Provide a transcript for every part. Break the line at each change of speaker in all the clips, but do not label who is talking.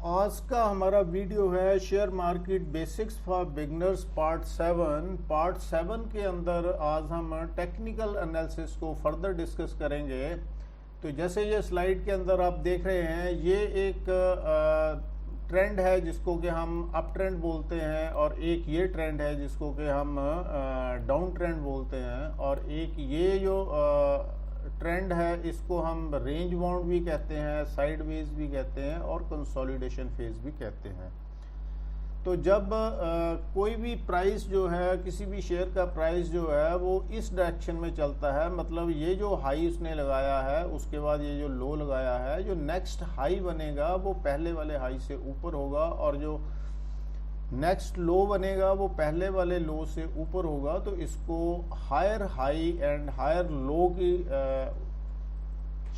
आज का हमारा वीडियो है share market basics for beginners part 7 के अंदर आज हम टेक्निकल एनालिसिस को फर्दर डिस्कस करेंगे। तो जैसे ये स्लाइड के अंदर आप देख रहे हैं, ये एक ट्रेंड है जिसको कि हम अप ट्रेंड बोलते हैं, और एक ये ट्रेंड है जिसको कि हम डाउन ट्रेंड बोलते हैं, और एक ये जो ट्रेंड है इसको हम रेंज बाउंड भी कहते हैं, साइडवेज भी कहते हैं, और कंसोलिडेशन फेज भी कहते हैं। तो जब कोई भी प्राइस जो है, किसी भी शेयर का प्राइस जो है वो इस डायरेक्शन में चलता है, मतलब ये जो हाई उसने लगाया है उसके बाद ये जो लो लगाया है, जो नेक्स्ट हाई बनेगा वो पहले वाले हाई से ऊपर होगा, और जो नेक्स्ट लो बनेगा वो पहले वाले लो से ऊपर होगा। तो इसको higher high and higher low की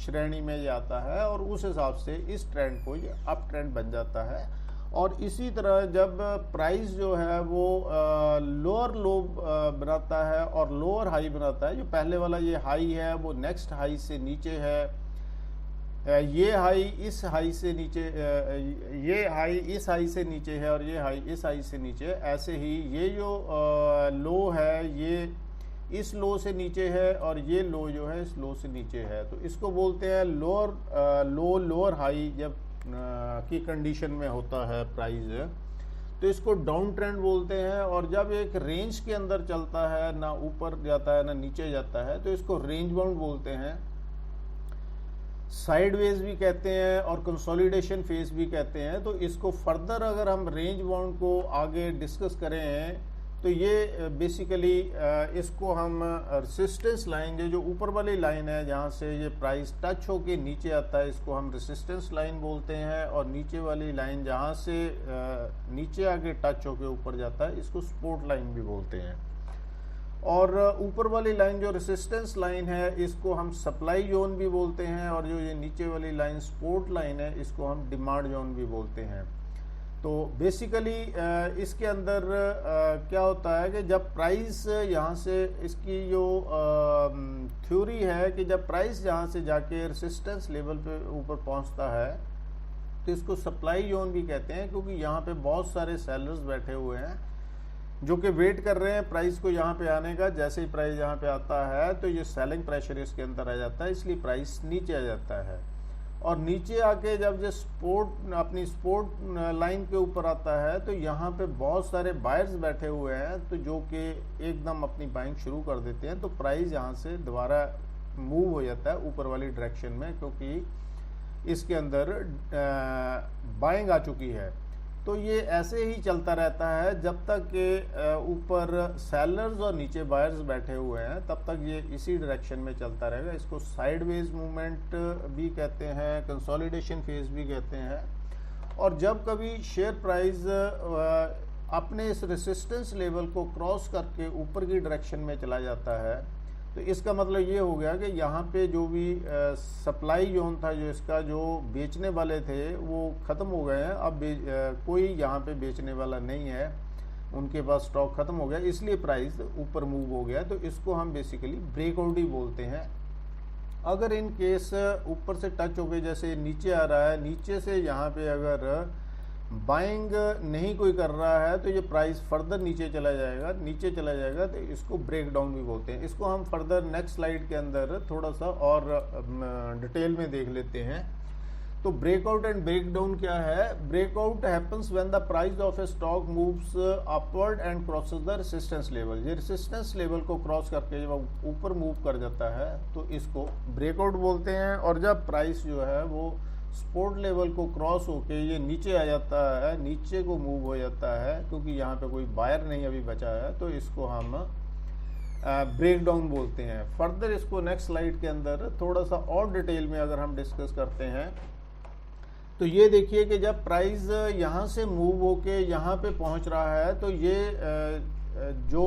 श्रेणी में जाता है, और उस हिसाब से इस ट्रेंड को ये अप ट्रेंड बन जाता है। और इसी तरह जब प्राइस जो है वो लोअर लो बनाता है और लोअर हाई बनाता है, जो पहले वाला ये हाई है वो नेक्स्ट हाई से नीचे है, ये हाई इस हाई से नीचे, ये हाई इस हाई से नीचे है, और ये हाई इस हाई से नीचे। ऐसे ही ये जो लो है ये इस लो से नीचे है, और ये लो जो है इस लो से नीचे है। तो इसको बोलते हैं लोअर लो लोअर हाई जब की कंडीशन में होता है प्राइस, तो इसको डाउन ट्रेंड बोलते हैं। और जब एक रेंज के अंदर चलता है, ना ऊपर जाता है ना नीचे जाता है, तो इसको रेंज बाउंड बोलते हैं, साइडवेज भी कहते हैं, और कंसोलिडेशन फेज भी कहते हैं। तो इसको फर्दर अगर हम रेंज बाउंड को आगे डिस्कस करें तो ये बेसिकली इसको हम रेसिस्टेंस लाइन, जो ऊपर वाली लाइन है जहाँ से ये प्राइस टच होके नीचे आता है, इसको हम रेसिस्टेंस लाइन बोलते हैं। और नीचे वाली लाइन जहाँ से नीचे आके टच होके ऊपर जाता है, इसको सपोर्ट लाइन भी बोलते हैं। और ऊपर वाली लाइन जो रेसिस्टेंस लाइन है इसको हम सप्लाई जोन भी बोलते हैं, और जो ये नीचे वाली लाइन सपोर्ट लाइन है इसको हम डिमांड जोन भी बोलते हैं। तो बेसिकली इसके अंदर क्या होता है कि जब प्राइस यहाँ से, इसकी जो थ्योरी है कि जब प्राइस यहाँ से जाके रेसिस्टेंस लेवल पे ऊपर पहुँचता है तो इसको सप्लाई जोन भी कहते हैं, क्योंकि यहाँ पे बहुत सारे सेलर्स बैठे हुए हैं जो कि वेट कर रहे हैं प्राइस को यहाँ पे आने का। जैसे ही प्राइस यहाँ पे आता है तो ये सेलिंग प्रेशर इसके अंदर आ जाता है, इसलिए प्राइस नीचे आ जाता है। और नीचे आके जब ये अपनी सपोर्ट लाइन के ऊपर आता है तो यहाँ पे बहुत सारे बायर्स बैठे हुए हैं, तो जो कि एकदम अपनी बाइंग शुरू कर देते हैं। तो प्राइस यहाँ से दोबारा मूव हो जाता है ऊपर वाली डायरेक्शन में, क्योंकि इसके अंदर बाइंग आ चुकी है। तो ये ऐसे ही चलता रहता है जब तक कि ऊपर सेलर्स और नीचे बायर्स बैठे हुए हैं, तब तक ये इसी डायरेक्शन में चलता रहेगा। इसको साइडवेज मूवमेंट भी कहते हैं, कंसोलिडेशन फेज भी कहते हैं। और जब कभी शेयर प्राइस अपने इस रेसिस्टेंस लेवल को क्रॉस करके ऊपर की डायरेक्शन में चला जाता है, तो इसका मतलब ये हो गया कि यहाँ पे जो भी सप्लाई जोन था, जो इसका जो बेचने वाले थे वो ख़त्म हो गए हैं। अब कोई यहाँ पे बेचने वाला नहीं है, उनके पास स्टॉक ख़त्म हो गया, इसलिए प्राइस ऊपर मूव हो गया। तो इसको हम बेसिकली ब्रेकआउट ही बोलते हैं। अगर इन केस ऊपर से टच हो गए, जैसे नीचे आ रहा है, नीचे से यहाँ पे अगर बाइंग नहीं कोई कर रहा है तो ये प्राइस फर्दर नीचे चला जाएगा, तो इसको ब्रेक डाउन भी बोलते हैं। इसको हम फर्दर नेक्स्ट स्लाइड के अंदर थोड़ा सा और डिटेल में देख लेते हैं। तो ब्रेकआउट एंड ब्रेक डाउन क्या है? Breakout happens when the price of A stock moves upward and crosses the resistance level. ये रेसिस्टेंस लेवल को क्रॉस करके जब ऊपर मूव कर जाता है तो इसको ब्रेकआउट बोलते हैं। और जब प्राइस जो है वो सपोर्ट लेवल को क्रॉस होके ये नीचे आ जाता है, नीचे को मूव हो जाता है, क्योंकि यहाँ पे कोई बायर नहीं अभी बचा है, तो इसको हम ब्रेक डाउन बोलते हैं। फर्दर इसको नेक्स्ट स्लाइड के अंदर थोड़ा सा और डिटेल में अगर हम डिस्कस करते हैं, तो ये देखिए कि जब प्राइस यहाँ से मूव होके यहाँ पे पहुँच रहा है, तो ये जो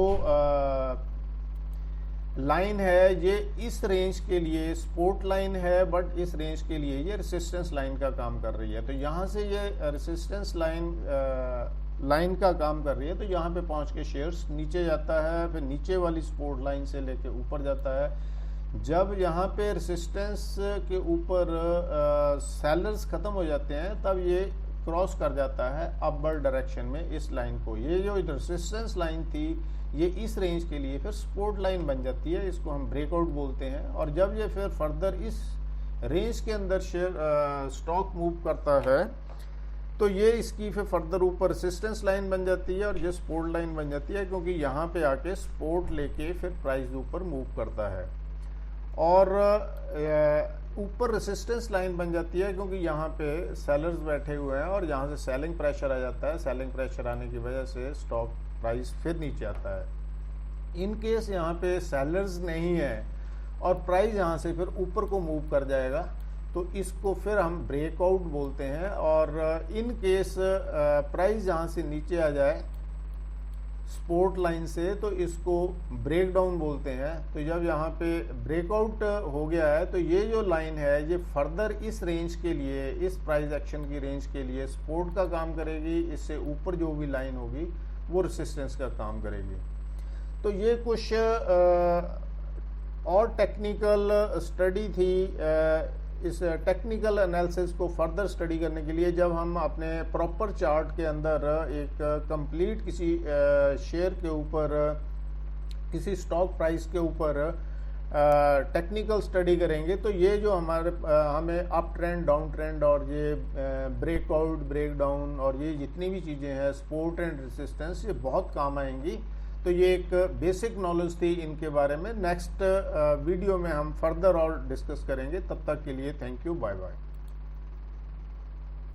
लाइन है ये इस रेंज के लिए सपोर्ट लाइन है, बट इस रेंज के लिए ये रेसिस्टेंस लाइन का काम कर रही है। तो यहाँ से ये रेसिस्टेंस लाइन का काम कर रही है, तो यहाँ पे पहुँच के शेयर्स नीचे जाता है, फिर नीचे वाली सपोर्ट लाइन से लेके ऊपर जाता है। जब यहाँ पे रेसिस्टेंस के ऊपर सेलर्स खत्म हो जाते हैं तब ये क्रॉस कर जाता है अपवर्ड डायरेक्शन में इस लाइन को। ये जो रेजिस्टेंस लाइन थी ये इस रेंज के लिए फिर सपोर्ट लाइन बन जाती है, इसको हम ब्रेकआउट बोलते हैं। और जब ये फिर फर्दर इस रेंज के अंदर शेयर स्टॉक मूव करता है तो ये इसकी फिर फर्दर ऊपर रेजिस्टेंस लाइन बन जाती है और ये सपोर्ट लाइन बन जाती है, क्योंकि यहाँ पे आके सपोर्ट लेके फिर प्राइस ऊपर मूव करता है। और ऊपर रेजिस्टेंस लाइन बन जाती है क्योंकि यहाँ पे सेलर्स बैठे हुए हैं और यहाँ से सेलिंग प्रेशर आ जाता है। सेलिंग प्रेशर आने की वजह से स्टॉक प्राइस फिर नीचे आता है। इन केस यहाँ पे सेलर्स नहीं है और प्राइस यहाँ से फिर ऊपर को मूव कर जाएगा तो इसको फिर हम ब्रेकआउट बोलते हैं। और इन केस प्राइस यहाँ से नीचे आ जाए सपोर्ट लाइन से तो इसको ब्रेक डाउन बोलते हैं। तो जब यहाँ पे ब्रेकआउट हो गया है तो ये जो लाइन है ये फर्दर इस रेंज के लिए, इस प्राइस एक्शन की रेंज के लिए सपोर्ट का काम करेगी। इससे ऊपर जो भी लाइन होगी वो रेजिस्टेंस का काम करेगी। तो ये कुछ और टेक्निकल स्टडी थी। इस टेक्निकल एनालिसिस को फर्दर स्टडी करने के लिए जब हम अपने प्रॉपर चार्ट के अंदर एक कंप्लीट किसी शेयर के ऊपर, किसी स्टॉक प्राइस के ऊपर टेक्निकल स्टडी करेंगे तो ये जो हमें अप ट्रेंड, डाउन ट्रेंड और ये ब्रेकआउट, ब्रेक डाउन और ये जितनी भी चीज़ें हैं, सपोर्ट एंड रेजिस्टेंस, ये बहुत काम आएंगी। तो ये एक बेसिक नॉलेज थी इनके बारे में। नेक्स्ट वीडियो में हम फर्दर और डिस्कस करेंगे। तब तक के लिए थैंक यू, बाय बाय।